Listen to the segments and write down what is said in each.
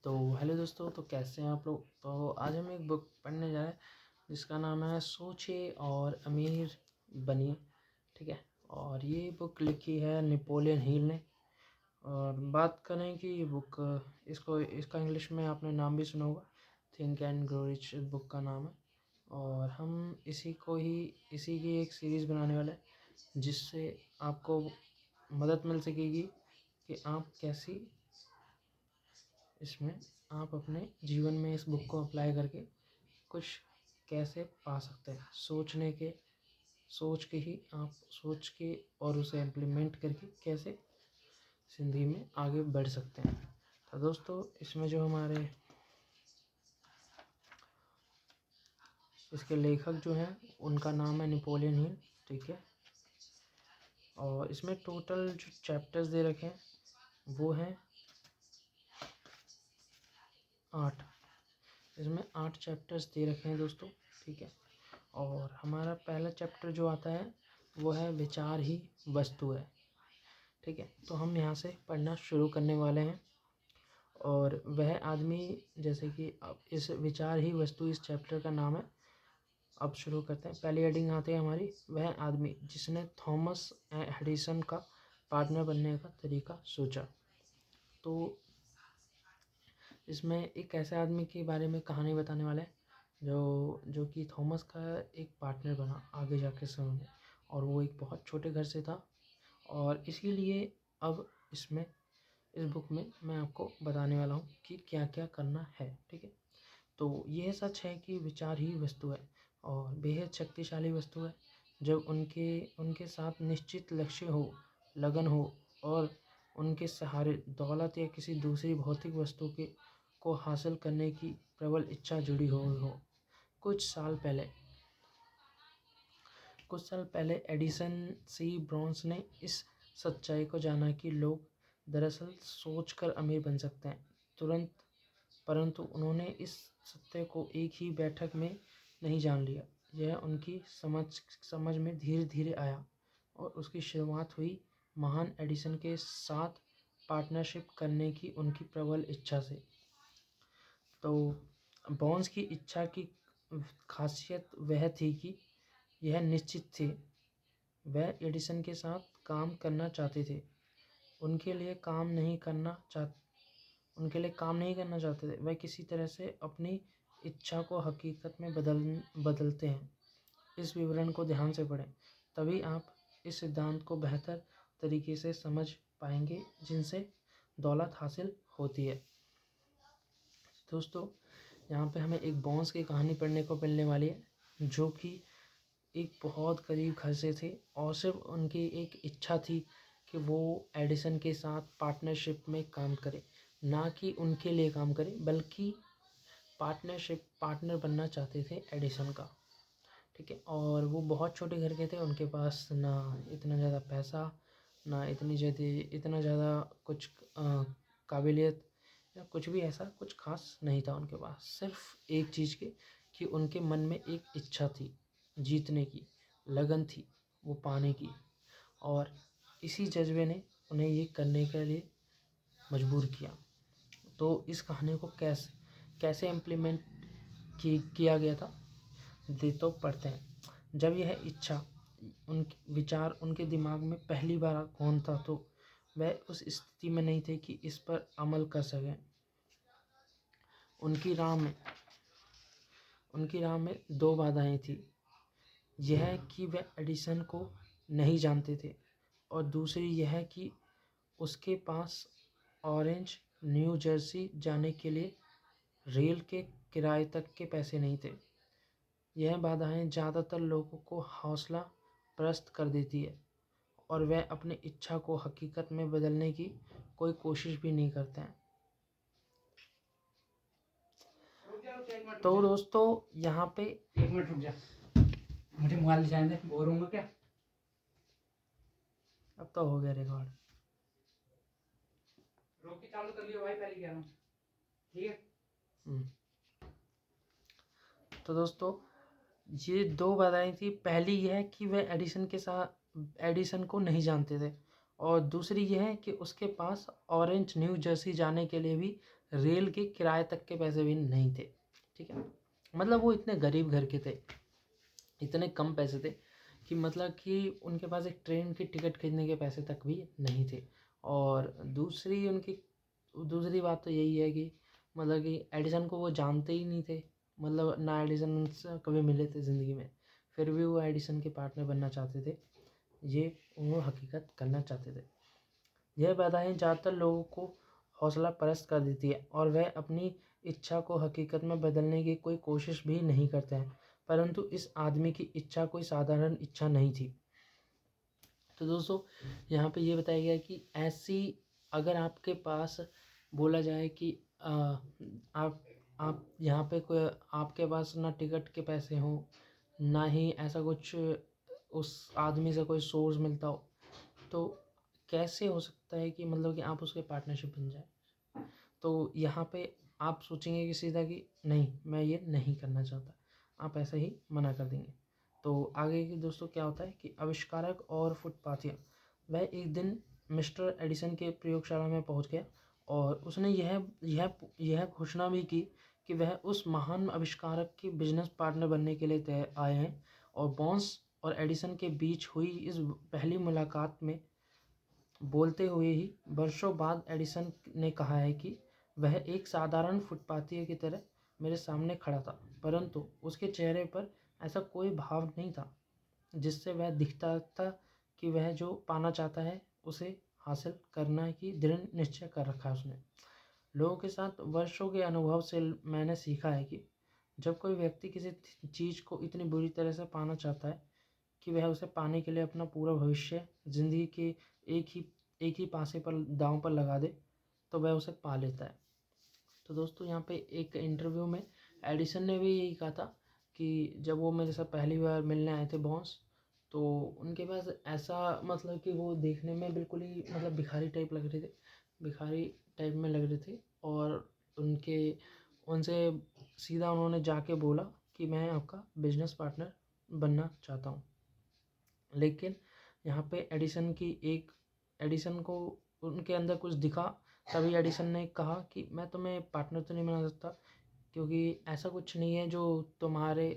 तो हेलो दोस्तों, तो कैसे हैं आप लोग। तो आज हम एक बुक पढ़ने जा रहे हैं जिसका नाम है सोचिए और अमीर बनिए। ठीक है। और ये बुक लिखी है नेपोलियन हिल ने। और बात करें कि ये बुक इसका इंग्लिश में आपने नाम भी सुना होगा, think and grow rich book का नाम है। और हम इसी की एक सीरीज़ बनाने वाले हैं जिससे आपको मदद मिल सकेगी कि आप कैसी इसमें आप अपने जीवन में इस बुक को अप्लाई करके कुछ कैसे पा सकते हैं। सोच के और उसे इम्प्लीमेंट करके कैसे ज़िंदगी में आगे बढ़ सकते हैं। तो दोस्तों, इसमें जो हमारे इसके लेखक जो हैं उनका नाम है नेपोलियन हिल। ठीक है। और इसमें टोटल जो चैप्टर्स दे रखे हैं वो हैं 8। इसमें 8 चैप्टर्स दे रखे हैं दोस्तों। ठीक है। और हमारा पहला चैप्टर जो आता है वो है विचार ही वस्तु है। ठीक है। तो हम यहाँ से पढ़ना शुरू करने वाले हैं। और वह आदमी, जैसे कि अब इस विचार ही वस्तु इस चैप्टर का नाम है। अब शुरू करते हैं। पहली हेडिंग आती है हमारी, वह आदमी जिसने थॉमस एडिसन का पार्टनर बनने का तरीका सोचा। तो इसमें एक ऐसे आदमी के बारे में कहानी बताने वाला है जो कि थॉमस का एक पार्टनर बना आगे जाके समय में। और वो एक बहुत छोटे घर से था। और इसीलिए अब इस बुक में मैं आपको बताने वाला हूँ कि क्या क्या करना है। ठीक है। तो यह सच है कि विचार ही वस्तु है और बेहद शक्तिशाली वस्तु है। जब उनके साथ निश्चित लक्ष्य हो, लगन हो और उनके सहारे दौलत या किसी दूसरी भौतिक वस्तु को हासिल करने की प्रबल इच्छा जुड़ी हुई हो। कुछ साल पहले एडिसन सी ब्रॉन्स ने इस सच्चाई को जाना कि लोग दरअसल सोचकर अमीर बन सकते हैं तुरंत, परंतु उन्होंने इस सत्य को एक ही बैठक में नहीं जान लिया। यह उनकी समझ में धीरे धीरे आया और उसकी शुरुआत हुई महान एडिसन के साथ पार्टनरशिप करने की उनकी प्रबल इच्छा से। तो बॉन्स की इच्छा की खासियत वह थी कि यह निश्चित थी, वह एडिसन के साथ काम करना चाहते थे। उनके लिए काम नहीं करना चाहते थे। वह किसी तरह से अपनी इच्छा को हकीकत में बदलते हैं। इस विवरण को ध्यान से पढ़ें, तभी आप इस सिद्धांत को बेहतर तरीके से समझ पाएंगे जिनसे दौलत हासिल होती है। दोस्तों, यहाँ पे हमें एक बॉन्स की कहानी पढ़ने को मिलने वाली है जो कि एक बहुत करीब घर से थे और सिर्फ उनकी एक इच्छा थी कि वो एडिसन के साथ पार्टनरशिप में काम करे, ना कि उनके लिए काम करे, बल्कि पार्टनर बनना चाहते थे एडिसन का। ठीक है। और वो बहुत छोटे घर के थे, उनके पास ना इतना ज़्यादा पैसा, ना इतना ज़्यादा कुछ काबिलियत या कुछ भी ऐसा कुछ खास नहीं था उनके पास। सिर्फ एक चीज़ की कि उनके मन में एक इच्छा थी, जीतने की लगन थी, वो पाने की। और इसी जज्बे ने उन्हें ये करने के लिए मजबूर किया। तो इस कहानी को कैसे इम्प्लीमेंट किया गया था तो पढ़ते हैं। जब यह इच्छा विचार उनके दिमाग में पहली बार कौन था तो वह उस स्थिति में नहीं थे कि इस पर अमल कर सकें। उनकी राह में 2 बाधाएं थी। यह कि वह एडिसन को नहीं जानते थे और दूसरी यह कि उसके पास ऑरेंज न्यू जर्सी जाने के लिए रेल के किराए तक के पैसे नहीं थे। यह बाधाएं ज़्यादातर लोगों को हौसला प्रस्त कर देती है और वह अपनी इच्छा को हकीकत में बदलने की कोई कोशिश भी नहीं करते हैं। तो दोस्तों, यहाँ पे 1 मिनट रुक जा, मुझे मोबाइल दिखाने दे, बोर होऊंगा क्या। अब तो हो गया रिकॉर्ड। रोक के चालू कर लियो भाई, पहले कह रहा हूँ। ठीक है। तो दोस्तों, ये 2 बाधाएं थी। पहली यह कि वह एडिसन को नहीं जानते थे और दूसरी ये है कि उसके पास ऑरेंज न्यू जर्सी जाने के लिए भी रेल के किराए तक के पैसे भी नहीं थे। ठीक है, मतलब वो इतने गरीब घर के थे, इतने कम पैसे थे कि मतलब कि उनके पास एक ट्रेन की टिकट खरीदने के पैसे तक भी नहीं थे। और दूसरी बात तो यही है कि मतलब कि एडिसन को वो जानते ही नहीं थे, मतलब ना एडिसन से कभी मिले थे ज़िंदगी में, फिर भी वो एडिसन के पार्टनर बनना चाहते थे, ये वो हकीकत करना चाहते थे। यह बाधाएं ज़्यादातर लोगों को हौसला परस्त कर देती है और वह अपनी इच्छा को हकीकत में बदलने की कोई कोशिश भी नहीं करते हैं। परंतु इस आदमी की इच्छा कोई साधारण इच्छा नहीं थी। तो दोस्तों यहाँ पे ये बताया गया कि ऐसी, अगर आपके पास बोला जाए कि आप यहाँ पे कोई, आपके पास ना टिकट के पैसे हों, ना ही ऐसा कुछ उस आदमी से कोई सोर्स मिलता हो, तो कैसे हो सकता है कि मतलब कि आप उसके पार्टनरशिप बन जाए। तो यहाँ पे आप सोचेंगे कि सीधा कि नहीं, मैं ये नहीं करना चाहता, आप ऐसे ही मना कर देंगे। तो आगे की दोस्तों क्या होता है कि आविष्कारक और फुटपाथिया, वह एक दिन मिस्टर एडिसन के प्रयोगशाला में पहुंच गया और उसने यह घोषणा भी की कि वह उस महान आविष्कारक के बिजनेस पार्टनर बनने के लिए तय आए हैं। और बॉन्स और एडिसन के बीच हुई इस पहली मुलाकात में बोलते हुए ही वर्षों बाद एडिसन ने कहा है कि वह एक साधारण फुटपाथी की तरह मेरे सामने खड़ा था, परंतु उसके चेहरे पर ऐसा कोई भाव नहीं था जिससे वह दिखता था कि वह जो पाना चाहता है उसे हासिल करना की दृढ़ निश्चय कर रखा है उसने। लोगों के साथ वर्षों के अनुभव से मैंने सीखा है कि जब कोई व्यक्ति किसी चीज़ को इतनी बुरी तरह से पाना चाहता है कि वह उसे पाने के लिए अपना पूरा भविष्य, ज़िंदगी के एक ही पासे पर दांव पर लगा दे, तो वह उसे पा लेता है। तो दोस्तों यहाँ पे एक इंटरव्यू में एडिसन ने भी यही कहा था कि जब वो मेरे साथ पहली बार मिलने आए थे बॉन्स, तो उनके पास ऐसा मतलब कि वो देखने में बिल्कुल ही मतलब भिखारी टाइप लग रहे थे, भिखारी टाइप में लग रहे थे। और उनसे सीधा उन्होंने जाके बोला कि मैं आपका बिजनेस पार्टनर बनना चाहता हूँ। लेकिन यहाँ पे एडिसन को उनके अंदर कुछ दिखा, तभी एडिसन ने कहा कि मैं तुम्हें पार्टनर तो नहीं बना सकता, क्योंकि ऐसा कुछ नहीं है जो तुम्हारे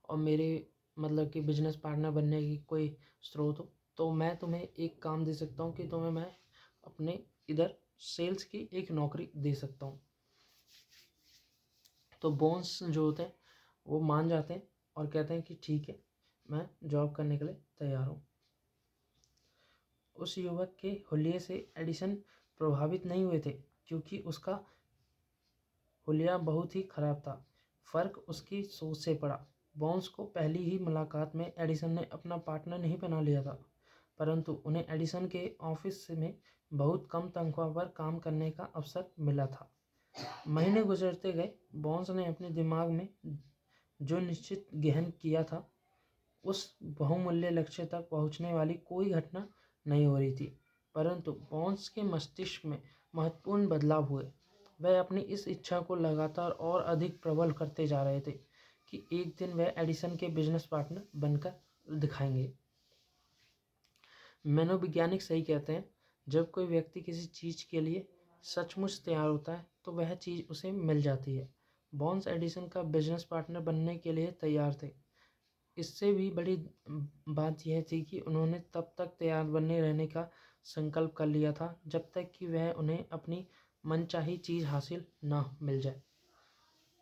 और मेरे मतलब कि बिजनेस पार्टनर बनने की कोई स्रोत हो। तो मैं तुम्हें एक काम दे सकता हूँ कि तुम्हें मैं अपने इधर सेल्स की एक नौकरी दे सकता हूँ। तो बॉन्स जो होते हैं वो मान जाते हैं और कहते हैं कि ठीक है, मैं जॉब करने के लिए तैयार हूँ। उस युवक के हुलिये से एडिसन प्रभावित नहीं हुए थे, क्योंकि उसका हुलिया बहुत ही खराब था। फ़र्क उसकी सोच से पड़ा। बॉन्स को पहली ही मुलाकात में एडिसन ने अपना पार्टनर नहीं बना लिया था, परंतु उन्हें एडिसन के ऑफिस में बहुत कम तनख्वाह पर काम करने का अवसर मिला था। महीने गुजरते गए, बॉन्स ने अपने दिमाग में जो निश्चित गहन किया था, उस बहुमूल्य लक्ष्य तक पहुंचने वाली कोई घटना नहीं हो रही थी। परंतु बॉन्स के मस्तिष्क में महत्वपूर्ण बदलाव हुए। वह अपनी इस इच्छा को लगातार और अधिक प्रबल करते जा रहे थे कि एक दिन वह एडिसन के बिजनेस पार्टनर बनकर दिखाएंगे। मनोवैज्ञानिक सही कहते हैं, जब कोई व्यक्ति किसी चीज़ के लिए सचमुच तैयार होता है तो वह चीज़ उसे मिल जाती है। बॉन्स एडिसन का बिजनेस पार्टनर बनने के लिए तैयार थे। इससे भी बड़ी बात यह थी कि उन्होंने तब तक तैयार बने रहने का संकल्प कर लिया था जब तक कि वह उन्हें अपनी मनचाही चीज़ हासिल ना मिल जाए।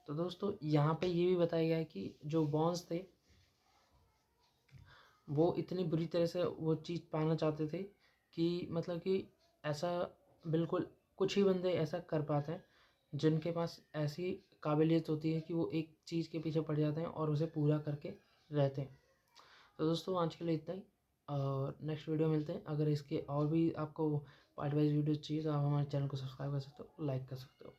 तो दोस्तों यहाँ पे ये भी बताया गया है कि जो बॉन्स थे वो इतनी बुरी तरह से वो चीज़ पाना चाहते थे कि मतलब कि ऐसा बिल्कुल कुछ ही बंदे ऐसा कर पाते हैं जिनके पास ऐसी काबिलियत होती है कि वो एक चीज़ के पीछे पड़ जाते हैं और उसे पूरा करके रहते हैं। तो दोस्तों आज के लिए इतना ही, और नेक्स्ट वीडियो मिलते हैं। अगर इसके और भी आपको पार्ट वाइज वीडियो चाहिए तो आप हमारे चैनल को सब्सक्राइब कर सकते हो, लाइक कर सकते हो।